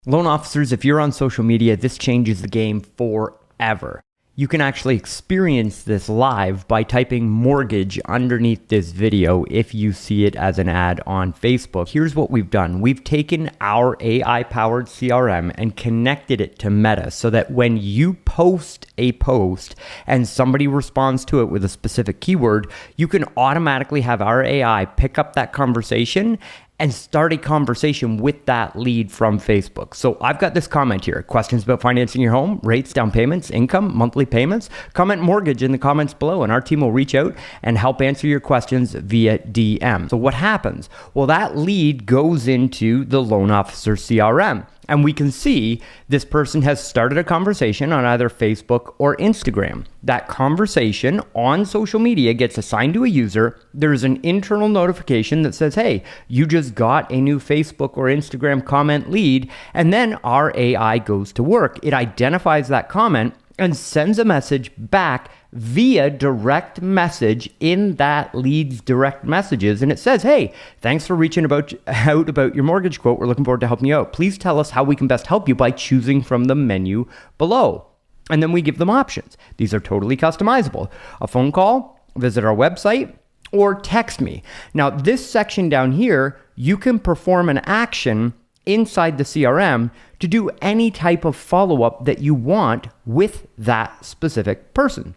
Loan officers, if you're on social media, this changes the game forever. You can actually experience this live by typing mortgage underneath this video if you see it as an ad on Facebook. Here's what we've done. We've taken our AI-powered CRM and connected it to Meta so that when you post a post and somebody responds to it with a specific keyword, you can automatically have our AI pick up that conversation and start a conversation with that lead from Facebook. So I've got this comment here. Questions about financing your home, rates, down payments, income, monthly payments? Comment mortgage in the comments below and our team will reach out and help answer your questions via DM. So what happens? Well, that lead goes into the loan officer CRM. And we can see this person has started a conversation on either Facebook or Instagram. That conversation on social media gets assigned to a user. There's an internal notification that says, hey, you just got a new Facebook or Instagram comment lead. And then our AI goes to work. It identifies that comment and sends a message back via direct message in that lead's direct messages. And it says, hey, thanks for reaching out about your mortgage quote. We're looking forward to helping you out. Please tell us how we can best help you by choosing from the menu below. And then we give them options. These are totally customizable. A phone call, visit our website, or text me. Now, this section down here, you can perform an action inside the CRM to do any type of follow-up that you want with that specific person.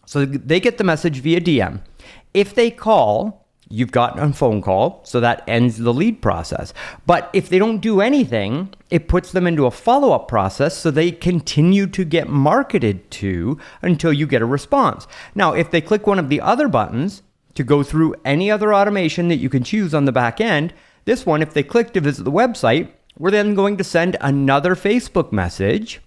So they get the message via DM. If they call, you've gotten a phone call, so that ends the lead process. But if they don't do anything, it puts them into a follow-up process so they continue to get marketed to until you get a response. Now, if they click one of the other buttons to go through any other automation that you can choose on the back end, this one, if they click to visit the website, we're then going to send another Facebook message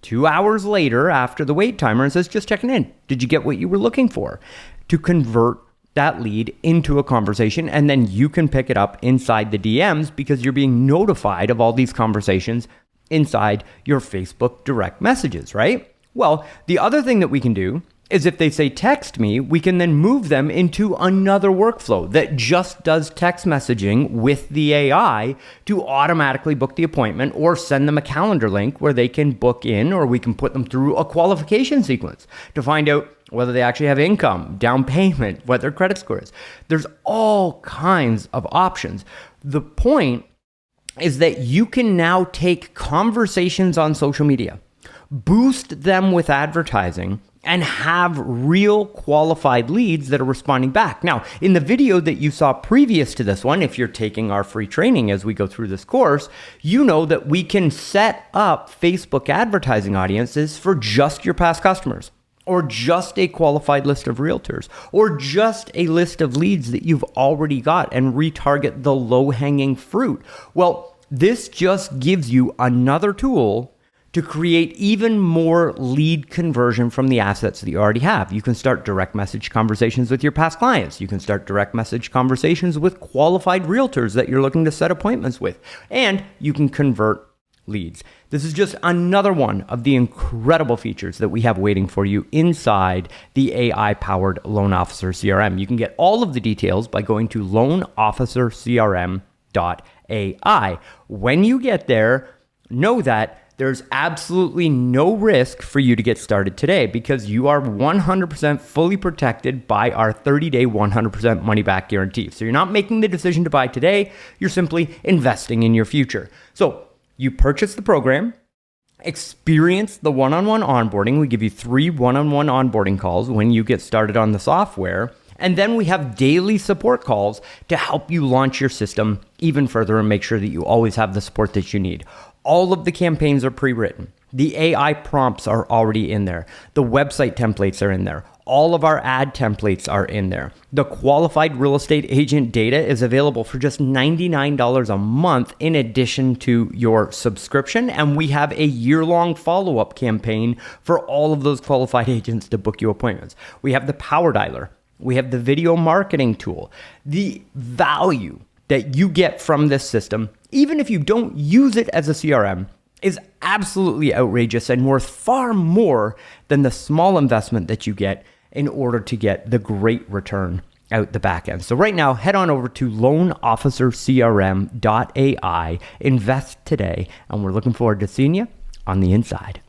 2 hours later after the wait timer and says, just checking in. Did you get what you were looking for? To convert that lead into a conversation, and then you can pick it up inside the DMs because you're being notified of all these conversations inside your Facebook direct messages, right? Well, the other thing that we can do is if they say text me, we can then move them into another workflow that just does text messaging with the AI to automatically book the appointment or send them a calendar link where they can book in, or we can put them through a qualification sequence to find out whether they actually have income, down payment, what their credit score is. There's all kinds of options. The point is that you can now take conversations on social media, boost them with advertising, and have real qualified leads that are responding back. Now, in the video that you saw previous to this one, if you're taking our free training as we go through this course, you know that we can set up Facebook advertising audiences for just your past customers, or just a qualified list of realtors, or just a list of leads that you've already got and retarget the low-hanging fruit. Well, this just gives you another tool to create even more lead conversion from the assets that you already have. You can start direct message conversations with your past clients. You can start direct message conversations with qualified realtors that you're looking to set appointments with. And you can convert leads. This is just another one of the incredible features that we have waiting for you inside the AI-powered Loan Officer CRM. You can get all of the details by going to loanofficercrm.ai. When you get there, know that there's absolutely no risk for you to get started today because you are 100% fully protected by our 30-day 100% money-back guarantee. So you're not making the decision to buy today, you're simply investing in your future. So you purchase the program, experience the one-on-one onboarding. We give you 3 one-on-one onboarding calls when you get started on the software. And then we have daily support calls to help you launch your system even further and make sure that you always have the support that you need. All of the campaigns are pre-written. The AI prompts are already in there. The website templates are in there. All of our ad templates are in there. The qualified real estate agent data is available for just $99 a month in addition to your subscription. And we have a year-long follow-up campaign for all of those qualified agents to book you appointments. We have the Power Dialer. We have the video marketing tool. The value that you get from this system, even if you don't use it as a CRM, is absolutely outrageous and worth far more than the small investment that you get in order to get the great return out the back end. So right now, head on over to loanofficercrm.ai, invest today, and we're looking forward to seeing you on the inside.